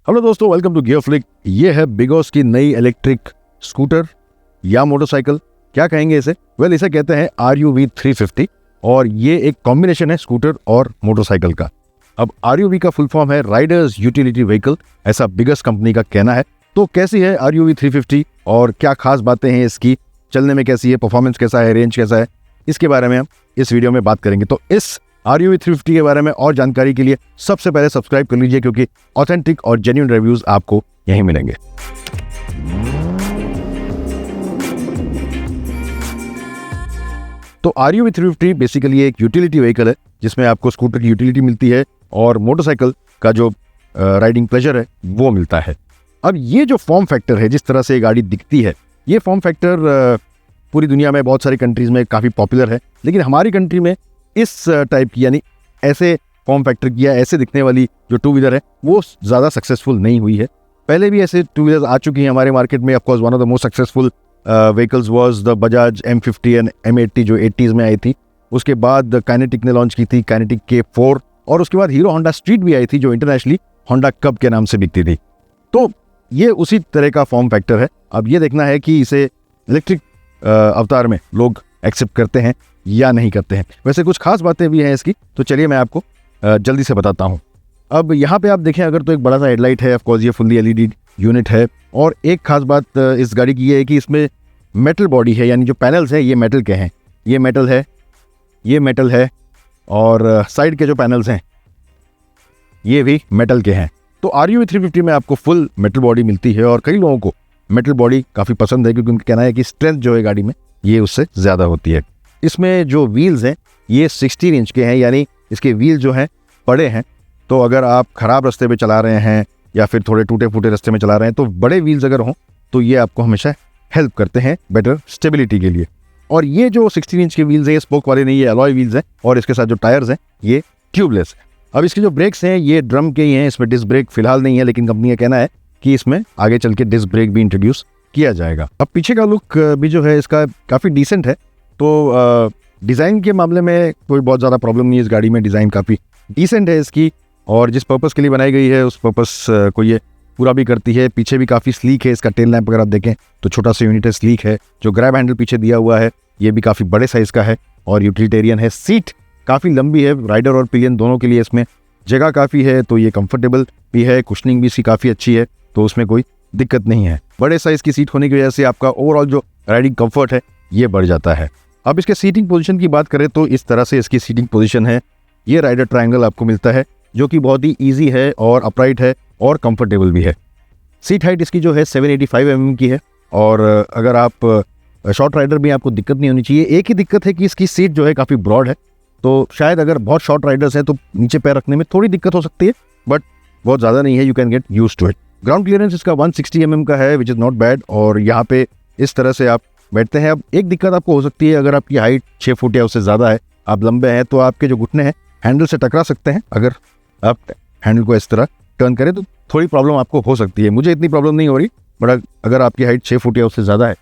Hello दोस्तों, welcome to gear flick. ये है बिगॉस की नई इलेक्ट्रिक स्कूटर या मोटरसाइकिल, क्या कहेंगे इसे? इसे कहते हैं RUV 350 और ये एक कॉम्बिनेशन है स्कूटर और मोटरसाइकिल का। अब RUV का फुल फॉर्म है राइडर्स यूटिलिटी व्हीकल, ऐसा बिगॉस कंपनी का कहना है। तो कैसी है RUV 350 और क्या खास बातें हैं इसकी, चलने में कैसी है, परफॉर्मेंस कैसा है, रेंज कैसा है, इसके बारे में हम इस वीडियो में बात करेंगे। तो इस RUV 350 के बारे में और जानकारी के लिए सबसे पहले सब्सक्राइब कर लीजिए, क्योंकि ऑथेंटिक और जेन्युइन रिव्यूज आपको यहीं मिलेंगे। तो RUV 350 बेसिकली एक यूटिलिटी व्हीकल है जिसमें आपको स्कूटर की यूटिलिटी मिलती है और मोटरसाइकिल का जो राइडिंग प्लेजर है वो मिलता है। अब ये जो फॉर्म फैक्टर है, जिस तरह से ये गाड़ी दिखती है, ये फॉर्म फैक्टर पूरी दुनिया में बहुत सारी कंट्रीज में काफ़ी पॉपुलर है, लेकिन हमारी कंट्री में इस टाइप की यानी ऐसे फॉर्म फैक्टर की या ऐसे दिखने वाली जो टू व्हीलर है वो ज़्यादा सक्सेसफुल नहीं हुई है। पहले भी ऐसे टू व्हीलर्स आ चुकी हैं हमारे मार्केट में। Of course one of the most successful vehicles was the Bajaj M50 and M80 जो 80s में आई थी। उसके बाद काइनेटिक ने लॉन्च की थी काइनेटिक K4, और उसके बाद हीरो होंडा स्ट्रीट भी आई थी जो इंटरनेशनली होंडा कब के नाम से बिकती थी। तो ये उसी तरह का फॉर्म फैक्टर है। अब ये देखना है कि इसे इलेक्ट्रिक अवतार में लोग एक्सेप्ट करते हैं या नहीं करते हैं। वैसे कुछ खास बातें भी हैं इसकी, तो चलिए मैं आपको जल्दी से बताता हूँ। अब यहाँ पे आप देखें अगर, तो एक बड़ा सा हेडलाइट है, ऑफकोर्स ये फुल्ली LED यूनिट है। और एक खास बात इस गाड़ी की ये है कि इसमें मेटल बॉडी है, यानी जो पैनल्स हैं ये मेटल के हैं। ये मेटल है और साइड के जो पैनल्स हैं ये भी मेटल के हैं। तो RUV 350 में आपको फुल मेटल बॉडी मिलती है और कई लोगों को मेटल बॉडी काफ़ी पसंद है, क्योंकि उनका कहना है कि स्ट्रेंथ जो है गाड़ी में ये उससे ज़्यादा होती है। इसमें जो व्हील्स हैं ये 16 इंच के हैं, यानी इसके व्हील जो हैं बड़े हैं। तो अगर आप ख़राब रास्ते पे चला रहे हैं या फिर थोड़े टूटे फूटे रास्ते में चला रहे हैं, तो बड़े व्हील्स अगर हों तो ये आपको हमेशा हेल्प करते हैं बेटर स्टेबिलिटी के लिए। और ये जो 16 इंच के व्हील्स हैं ये स्पोक वाले नहीं, ये अलॉय व्हील्स हैं, और इसके साथ जो टायर्स हैं ये ट्यूबलेस है। अब इसके जो ब्रेक्स हैं ये ड्रम के ही हैं, इसमें डिस्क ब्रेक फिलहाल नहीं है, लेकिन कंपनी का कहना है कि इसमें आगे चल के डिस्क ब्रेक भी इंट्रोड्यूस किया जाएगा। अब पीछे का लुक भी जो है इसका काफ़ी डिसेंट है। तो डिज़ाइन के मामले में कोई बहुत ज़्यादा प्रॉब्लम नहीं है इस गाड़ी में। डिज़ाइन काफ़ी डिसेंट है इसकी, और जिस पर्पस के लिए बनाई गई है उस पर्पस को ये पूरा भी करती है। पीछे भी काफ़ी स्लीक है इसका टेल लैंप, अगर आप देखें तो छोटा सा यूनिट है, स्लीक है। जो ग्रैब हैंडल पीछे दिया हुआ है ये भी काफ़ी बड़े साइज़ का है और यूटिलिटेरियन है। सीट काफ़ी लंबी है, राइडर और पिलियन दोनों के लिए इसमें जगह काफ़ी है, तो ये कंफर्टेबल भी है। कुशनिंग भी इसकी काफ़ी अच्छी है, तो उसमें कोई दिक्कत नहीं है। बड़े साइज़ की सीट होने की वजह से आपका ओवरऑल जो राइडिंग कंफर्ट है ये बढ़ जाता है। अब इसके सीटिंग पोजीशन की बात करें तो इस तरह से इसकी सीटिंग पोजीशन है। ये राइडर ट्रायंगल आपको मिलता है जो कि बहुत ही ईजी है और अपराइट है और कंफर्टेबल भी है। सीट हाइट इसकी जो है 785 mm की है, और अगर आप शॉर्ट राइडर भी आपको दिक्कत नहीं होनी चाहिए। एक ही दिक्कत है कि इसकी सीट जो है काफ़ी ब्रॉड है, तो शायद अगर बहुत शॉर्ट राइडर्स हैं तो नीचे पैर रखने में थोड़ी दिक्कत हो सकती है, बट बहुत ज़्यादा नहीं है, you can get use to it. Ground clearance इसका 160 mm का है, विच इज़ नॉट बैड, और यहाँ पे इस तरह से आप बैठते हैं। अब एक दिक्कत आपको हो सकती है, अगर आपकी हाइट 6 फुट या उससे ज़्यादा है, आप लंबे हैं, तो आपके जो घुटने हैं हैंडल से टकरा सकते हैं। अगर आप हैंडल को इस तरह टर्न करें तो थोड़ी प्रॉब्लम आपको हो सकती है। मुझे इतनी प्रॉब्लम नहीं हो रही, बट अगर आपकी हाइट 6 फुट या उससे ज़्यादा है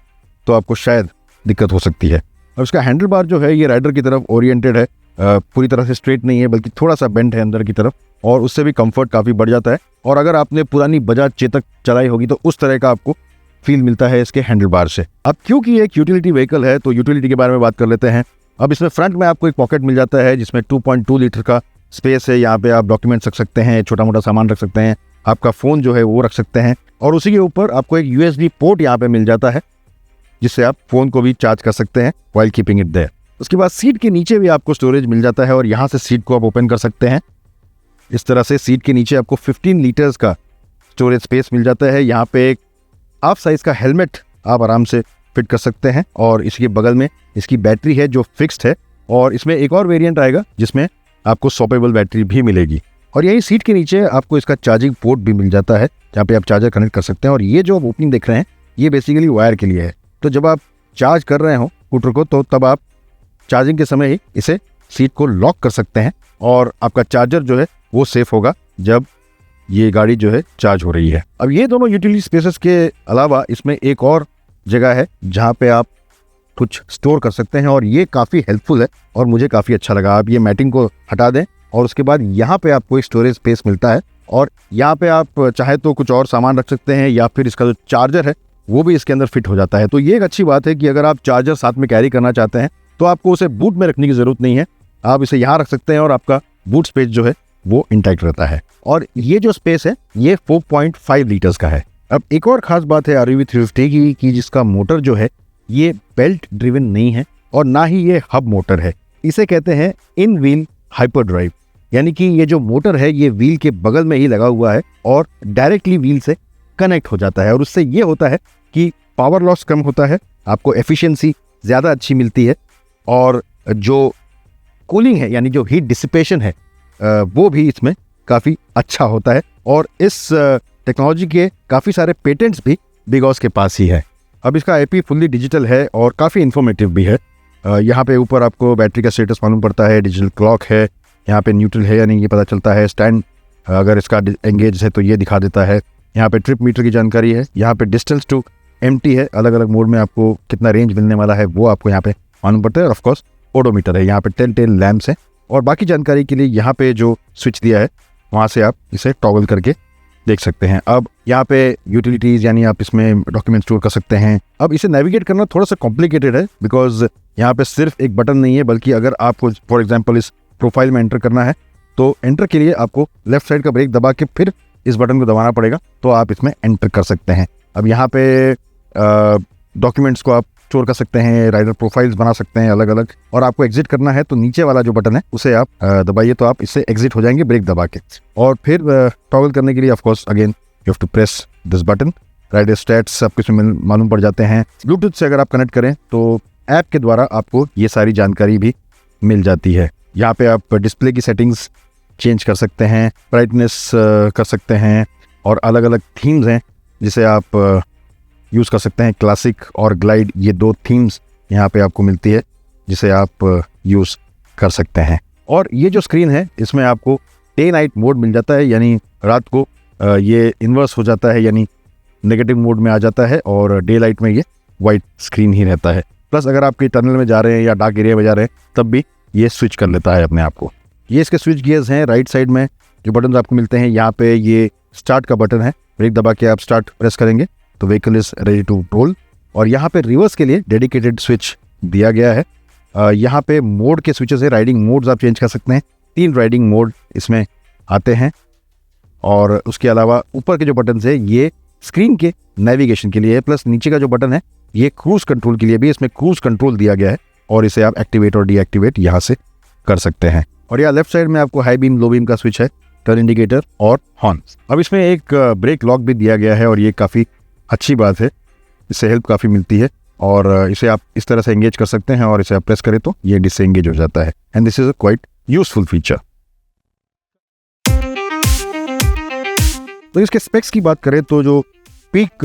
तो आपको शायद दिक्कत हो सकती है। और इसका हैंडल बार जो है ये राइडर की तरफ ओरिएंटेड है, पूरी तरह से स्ट्रेट नहीं है, बल्कि थोड़ा सा बेंड है अंदर की तरफ, और उससे भी कंफर्ट काफ़ी बढ़ जाता है। और अगर आपने पुरानी बजाज चेतक चलाई होगी तो उस तरह का आपको फील मिलता है इसके हैंडल बार से। अब क्योंकि एक यूटिलिटी व्हीकल है तो यूटिलिटी के बारे में बात कर लेते हैं। अब इसमें फ्रंट में आपको एक पॉकेट मिल जाता है जिसमें 2.2 लीटर का स्पेस है। यहाँ पे आप डॉक्यूमेंट्स रख सकते हैं, छोटा मोटा सामान रख सकते हैं, आपका फ़ोन जो है वो रख सकते हैं, और उसी के ऊपर आपको एक USB पोर्ट यहाँ पे मिल जाता है जिससे आप फ़ोन को भी चार्ज कर सकते हैं वाइल कीपिंग इट देयर। उसके बाद सीट के नीचे भी आपको स्टोरेज मिल जाता है, और यहाँ से सीट को आप ओपन कर सकते हैं। इस तरह से सीट के नीचे आपको 15 लीटर्स का स्टोरेज स्पेस मिल जाता है। यहाँ पे एक हाफ साइज़ का हेलमेट आप आराम से फिट कर सकते हैं, और इसके बगल में इसकी बैटरी है जो फिक्स्ड है, और इसमें एक और वेरिएंट आएगा जिसमें आपको स्वैपेबल बैटरी भी मिलेगी। और यही सीट के नीचे आपको इसका चार्जिंग पोर्ट भी मिल जाता है जहाँ पे आप चार्जर कनेक्ट कर सकते हैं। और ये जो आप ओपनिंग देख रहे हैं ये बेसिकली वायर के लिए है, तो जब आप चार्ज कर रहे हो स्कूटर को तो तब आप चार्जिंग के समय ही इसे सीट को लॉक कर सकते हैं, और आपका चार्जर जो है वो सेफ होगा जब ये गाड़ी जो है चार्ज हो रही है। अब ये दोनों यूटिलिटी स्पेसेस के अलावा इसमें एक और जगह है जहाँ पे आप कुछ स्टोर कर सकते हैं, और ये काफ़ी हेल्पफुल है और मुझे काफ़ी अच्छा लगा। आप ये मैटिंग को हटा दें और उसके बाद यहाँ पे आपको एक स्टोरेज स्पेस मिलता है और यहाँ पे आप चाहे तो कुछ और सामान रख सकते हैं या फिर इसका जो चार्जर है वो भी इसके अंदर फिट हो जाता है। तो ये एक अच्छी बात है कि अगर आप चार्जर साथ में कैरी करना चाहते हैं तो आपको उसे बूट में रखने की ज़रूरत नहीं है, आप इसे यहाँ रख सकते हैं और आपका बूट स्पेस जो है वो इंटैक्ट रहता है। और ये जो स्पेस है ये 4.5 लीटर्स का है। अब एक और ख़ास बात है RUV 350 की कि जिसका मोटर जो है ये बेल्ट ड्रिवन नहीं है और ना ही ये हब मोटर है। इसे कहते हैं इन व्हील हाइपर ड्राइव, यानी कि ये जो मोटर है ये व्हील के बगल में ही लगा हुआ है और डायरेक्टली व्हील से कनेक्ट हो जाता है। और उससे ये होता है कि पावर लॉस कम होता है, आपको एफिशिएंसी ज़्यादा अच्छी मिलती है और जो कूलिंग है यानी जो हीट डिसिपेशन है वो भी इसमें काफ़ी अच्छा होता है। और इस टेक्नोलॉजी के काफ़ी सारे पेटेंट्स भी बिगॉस के पास ही है। अब इसका IP फुल्ली डिजिटल है और काफ़ी इन्फॉर्मेटिव भी है। यहाँ पे ऊपर आपको बैटरी का स्टेटस मालूम पड़ता है, डिजिटल क्लॉक है, यहाँ पे न्यूट्रल है या नहीं ये पता चलता है, स्टैंड अगर इसका एंगेज है तो ये दिखा देता है, यहाँ पे ट्रिप मीटर की जानकारी है, यहाँ पे डिस्टेंस टू एम्प्टी है, अलग अलग मोड में आपको कितना रेंज मिलने वाला है वो आपको यहाँ पे मालूम पड़ता है। और ऑफकोर्स ओडोमीटर है, यहाँ पे टेल टेल लैम्प्स है और बाकी जानकारी के लिए यहाँ पे जो स्विच दिया है वहाँ से आप इसे टॉगल करके देख सकते हैं। अब यहाँ पे यूटिलिटीज़ यानी आप इसमें डॉक्यूमेंट स्टोर कर सकते हैं। अब इसे नेविगेट करना थोड़ा सा कॉम्प्लिकेटेड है बिकॉज यहाँ पे सिर्फ एक बटन नहीं है, बल्कि अगर आपको फॉर एग्जांपल इस प्रोफाइल में एंटर करना है तो एंटर के लिए आपको लेफ्ट साइड का ब्रेक दबा के फिर इस बटन को दबाना पड़ेगा तो आप इसमें एंटर कर सकते हैं। अब यहाँ पे डॉक्यूमेंट्स को आप स्टोर कर सकते हैं, राइडर प्रोफाइल्स बना सकते हैं अलग अलग, और आपको एग्जिट करना है तो नीचे वाला जो बटन है उसे आप दबाइए तो आप इससे एग्जिट हो जाएंगे ब्रेक दबा के। और फिर टॉगल करने के लिए of course again you have to press this button. Rider stats आपको इसमें मालूम पड़ जाते हैं। ब्लूटूथ से अगर आप कनेक्ट करें तो ऐप के द्वारा आपको ये सारी जानकारी भी मिल जाती है। यहाँ पे आप डिस्प्ले की सेटिंग्स चेंज कर सकते हैं, ब्राइटनेस कर सकते हैं और अलग अलग थीम्स हैं जिसे आप यूज़ कर सकते हैं। क्लासिक और ग्लाइड ये दो थीम्स यहाँ पे आपको मिलती है जिसे आप यूज़ कर सकते हैं। और ये जो स्क्रीन है इसमें आपको डे नाइट मोड मिल जाता है, यानी रात को ये इन्वर्स हो जाता है यानी नेगेटिव मोड में आ जाता है और डे लाइट में ये वाइट स्क्रीन ही रहता है। प्लस अगर आप कहीं टनल में जा रहे हैं या डार्क एरिया में जा रहे हैं तब भी ये स्विच कर लेता है अपने आप को। ये इसके स्विच गियर्स हैं। राइट साइड में जो बटन आपको मिलते हैं यहाँ पे ये स्टार्ट का बटन है, ब्रेक दबा के आप स्टार्ट प्रेस करेंगे तो vehicle is ready to roll. और यहाँ पे रिवर्स के लिए डेडिकेटेड स्विच दिया गया है। यहाँ पे मोड के स्विचेस है, राइडिंग मोड्स आप चेंज कर सकते हैं। 3 राइडिंग मोड इसमें आते हैं और उसके अलावा ऊपर के जो बटन है ये स्क्रीन के नेविगेशन के लिए है, प्लस नीचे का जो बटन है ये क्रूज कंट्रोल के लिए भी, इसमें क्रूज कंट्रोल दिया गया है और इसे आप एक्टिवेट और डीएक्टिवेट यहाँ से कर सकते हैं। और यहाँ लेफ्ट साइड में आपको हाई बीम लो बीम का स्विच है, टर्न इंडिकेटर और हॉर्न। अब इसमें एक ब्रेक लॉक भी दिया गया है और ये काफ़ी अच्छी बात है, इससे हेल्प काफ़ी मिलती है और इसे आप इस तरह से एंगेज कर सकते हैं और इसे आप प्रेस करें तो ये डिसएंगेज हो जाता है and this is a quite useful feature. तो इसके स्पेक्स की बात करें तो जो पीक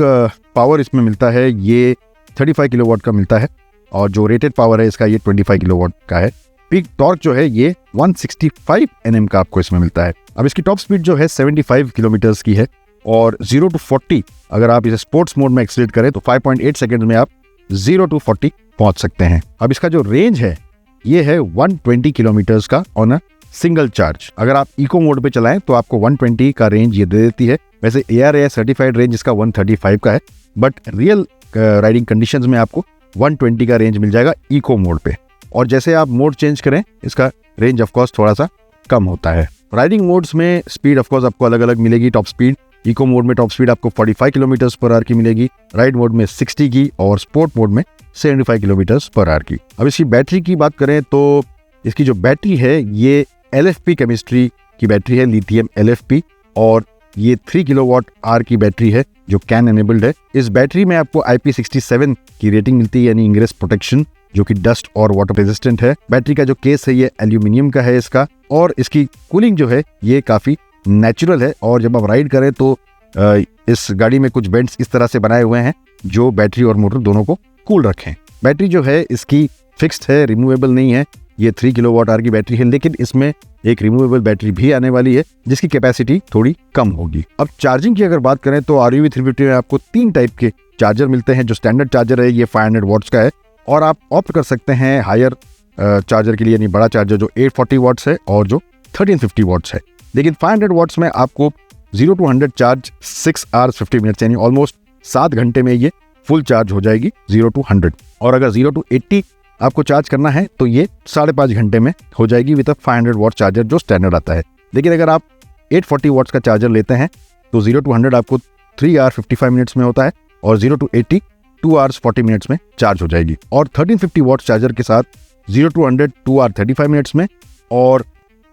पावर इसमें मिलता है ये 35 किलोवाट का मिलता है और जो रेटेड पावर है इसका ये 25 किलोवाट का है। पीक टॉर्क जो है ये 165 Nm का आपको इसमें मिलता है। अब इसकी टॉप स्पीड जो है 75 किलोमीटर्स की है और 0 to 40 अगर आप इसे स्पोर्ट्स मोड में एक्सीलरेट करें तो 5.8 सेकेंड में आप 0 to 40 पहुंच सकते हैं। अब इसका जो रेंज है ये है 120 किलोमीटर्स का ऑन अ सिंगल चार्ज। अगर आप इको मोड पे चलाएं तो आपको 120 का रेंज ये दे देती है। वैसे ARAI सर्टिफाइड रेंज इसका 135 का है, बट रियल राइडिंग कंडीशंस में आपको 120 का रेंज मिल जाएगा इको मोड पे। और जैसे आप मोड चेंज करें इसका रेंज ऑफकोर्स थोड़ा सा कम होता है। राइडिंग मोड्स में स्पीड ऑफकोर्स आपको अलग अलग मिलेगी। टॉप स्पीड इको मोड में टॉप स्पीड आपको 45 किलोमीटर्स पर आवर की मिलेगी, राइड मोड में 60 की और स्पोर्ट मोड में 75 किलोमीटर्स पर आवर की। अब इसकी बैटरी की बात करें तो इसकी जो बैटरी है ये LFP केमिस्ट्री की बैटरी है, लिथियम LFP, और ये 3 किलोवाट आवर की बैटरी है जो कैन एनेबल्ड है। इस बैटरी में आपको IP67 की रेटिंग मिलती है यानी इंग्रेस प्रोटेक्शन, जो कि डस्ट और वाटर रेजिस्टेंट है। बैटरी का जो केस है ये एल्यूमिनियम का है इसका, और इसकी कूलिंग जो है ये काफ़ी नेचुरल है। और जब आप राइड करें तो इस गाड़ी में कुछ वेंट्स इस तरह से बनाए हुए हैं जो बैटरी और मोटर दोनों को कूल रखें। बैटरी जो है इसकी फिक्स्ड है, रिमूवेबल नहीं है। ये 3 किलोवाट आवर की बैटरी है, लेकिन इसमें एक रिमूवेबल बैटरी भी आने वाली है जिसकी कैपेसिटी थोड़ी कम होगी। अब चार्जिंग की अगर बात करें तो RUV 350 में आपको 3 टाइप के चार्जर मिलते हैं। जो स्टैंडर्ड चार्जर है ये 500 वॉट्स का है और आप ऑप्ट कर सकते हैं हायर चार्जर के लिए, यानी बड़ा चार्जर जो 840 वॉट्स है और जो 1350 वॉट्स है। लेकिन 500 वॉट्स में आपको 0 to 100 चार्ज 6 hours 50 minutes, यानी ऑलमोस्ट 7 घंटे में ये फुल चार्ज हो जाएगी 0 to 100। और अगर 0 to 80 आपको चार्ज करना है तो ये 5.5 घंटे में हो जाएगी विद 500 वॉट चार्जर जो स्टैंडर्ड आता है। लेकिन अगर आप 840 वॉट्स का चार्जर लेते हैं तो 0 to 100 आपको 3 hours 55 minutes में होता है और 0 to 80 2 hours 40 minutes में चार्ज हो जाएगी। और 1350 वॉट चार्जर के साथ 0 to 100 2 hours 35 minutes में और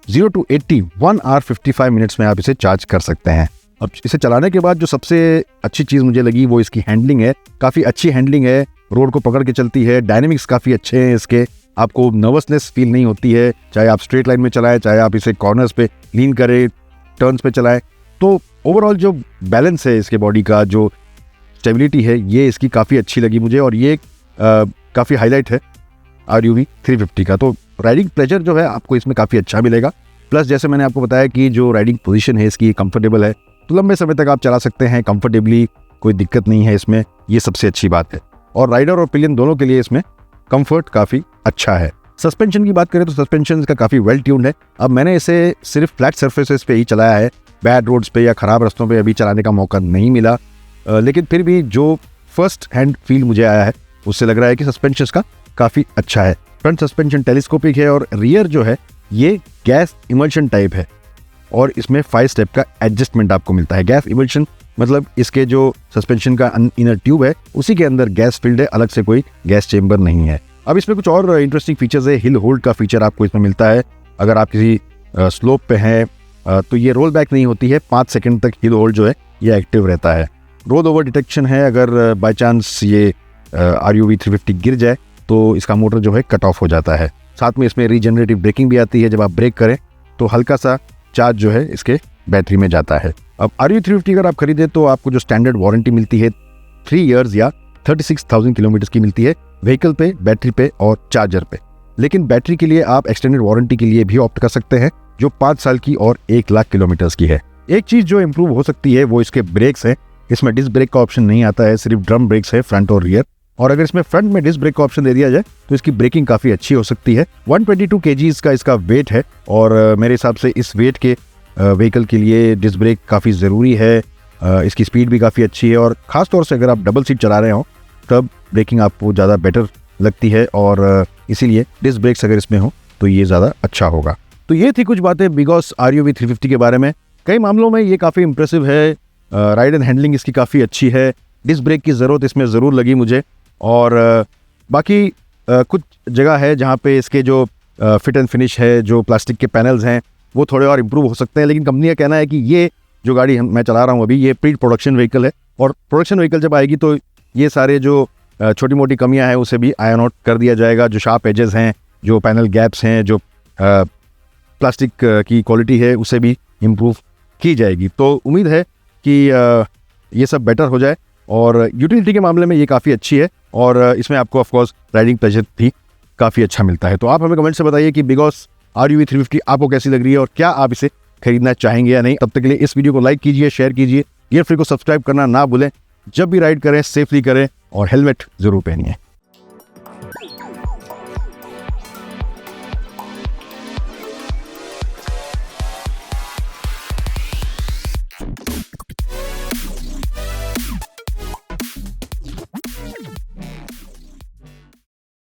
0 to 80 1 hour 55 minutes में आप इसे चार्ज कर सकते हैं। अब इसे चलाने के बाद जो सबसे अच्छी चीज़ मुझे लगी वो इसकी हैंडलिंग है। काफ़ी अच्छी हैंडलिंग है, रोड को पकड़ के चलती है, डायनेमिक्स काफ़ी अच्छे हैं इसके, आपको नर्वसनेस फील नहीं होती है, चाहे आप स्ट्रेट लाइन में चलाएं, चाहे आप इसे कॉर्नर्स पे लीन करें, टर्न्स पे चलाएं। तो ओवरऑल जो बैलेंस है इसके बॉडी का, जो स्टेबिलिटी है, ये इसकी काफ़ी अच्छी लगी मुझे और ये काफ़ी हाईलाइट है RUV 350 का। तो राइडिंग प्लेजर जो है आपको इसमें काफ़ी अच्छा मिलेगा। प्लस जैसे मैंने आपको बताया कि जो राइडिंग पोजीशन है इसकी कंफर्टेबल है, तो लंबे समय तक आप चला सकते हैं कंफर्टेबली, कोई दिक्कत नहीं है इसमें, ये सबसे अच्छी बात है। और राइडर और पिलियन दोनों के लिए इसमें कंफर्ट काफ़ी अच्छा है। सस्पेंशन की बात करें तो सस्पेंशन का काफ़ी वेल ट्यून्ड है। अब मैंने इसे सिर्फ फ्लैट सर्फेसेस पे ही चलाया है, बैड रोड्स पे या ख़राब रास्तों पे अभी चलाने का मौका नहीं मिला, लेकिन फिर भी जो फर्स्ट हैंड फील मुझे आया है उससे लग रहा है कि सस्पेंशन का काफ़ी अच्छा है। फ्रंट सस्पेंशन टेलीस्कोपिक है और रियर जो है ये गैस इमल्शन टाइप है और इसमें 5 स्टेप का एडजस्टमेंट आपको मिलता है। गैस इमल्शन मतलब इसके जो सस्पेंशन का इनर ट्यूब है उसी के अंदर गैस फील्ड है, अलग से कोई गैस चेंबर नहीं है। अब इसमें कुछ और इंटरेस्टिंग फीचर्स है। हिल होल्ड का फीचर आपको इसमें मिलता है। अगर आप किसी स्लोप पे हैं तो ये रोल बैक नहीं होती है, 5 सेकंड तक हिल होल्ड जो है ये एक्टिव रहता है। रोल ओवर डिटेक्शन है, अगर बाय चांस ये RUV 350 गिर जाए तो इसका मोटर जो है कट ऑफ हो जाता है। साथ में इसमें रीजनरेटिव ब्रेकिंग भी आती है, जब आप ब्रेक करें तो हल्का सा चार्ज जो है इसके बैटरी में जाता है। अब RUV 350 अगर आप खरीदें तो आपको जो स्टैंडर्ड वारंटी मिलती है 3 years या 36,000 किलोमीटर की मिलती है, व्हीकल पे, बैटरी पे और चार्जर पे। लेकिन बैटरी के लिए आप एक्सटेंडेड वारंटी के लिए भी ऑप्ट कर सकते हैं जो 5 साल की और 1 लाख किलोमीटर की है। एक चीज़ जो इम्प्रूव हो सकती है वो इसके ब्रेक्स हैं। इसमें डिस्क ब्रेक का ऑप्शन नहीं आता है, सिर्फ ड्रम ब्रेक्स है फ्रंट और रियर। और अगर इसमें फ्रंट में डिस्क ब्रेक का ऑप्शन दे दिया जाए तो इसकी ब्रेकिंग काफ़ी अच्छी हो सकती है। 122 kgs का इसका वेट है और मेरे हिसाब से इस वेट के व्हीकल के लिए डिस्क ब्रेक काफ़ी ज़रूरी है। इसकी स्पीड भी काफ़ी अच्छी है और ख़ास तौर से अगर आप डबल सीट चला रहे हो तब ब्रेकिंग आपको ज़्यादा बेटर लगती है और इसीलिए डिस्क ब्रेक्स अगर इसमें हो तो ये ज़्यादा अच्छा होगा। तो ये थी कुछ बातें बिगॉस RUV 350 के बारे में। कई मामलों में ये काफ़ी इंप्रेसिव है, राइड एंड हैंडलिंग इसकी काफ़ी अच्छी है, डिस्क ब्रेक की ज़रूरत इसमें ज़रूर लगी मुझे। और बाकी कुछ जगह है जहाँ पे इसके जो फिट एंड फिनिश है, जो प्लास्टिक के पैनल्स हैं वो थोड़े और इम्प्रूव हो सकते हैं। लेकिन कंपनी का कहना है कि ये जो गाड़ी मैं चला रहा हूँ अभी ये प्री प्रोडक्शन व्हीकल है और प्रोडक्शन व्हीकल जब आएगी तो ये सारे जो छोटी मोटी कमियां हैं उसे भी आयरन आउट कर दिया जाएगा। जो शार्प एजेस हैं, जो पैनल गैप्स हैं, जो प्लास्टिक की क्वालिटी है उसे भी इम्प्रूव की जाएगी। तो उम्मीद है कि ये सब बेटर हो जाए और यूटिलिटी के मामले में ये काफ़ी अच्छी है और इसमें आपको ऑफकोर्स राइडिंग प्लेजर भी काफ़ी अच्छा मिलता है। तो आप हमें कमेंट से बताइए कि बिगॉस RUV 350 आपको कैसी लग रही है और क्या आप इसे खरीदना चाहेंगे या नहीं। तब तक के लिए इस वीडियो को लाइक कीजिए, शेयर कीजिए, गियर फ्री को सब्सक्राइब करना ना भूलें। जब भी राइड करें सेफली करें और हेलमेट ज़रूर पहनिए।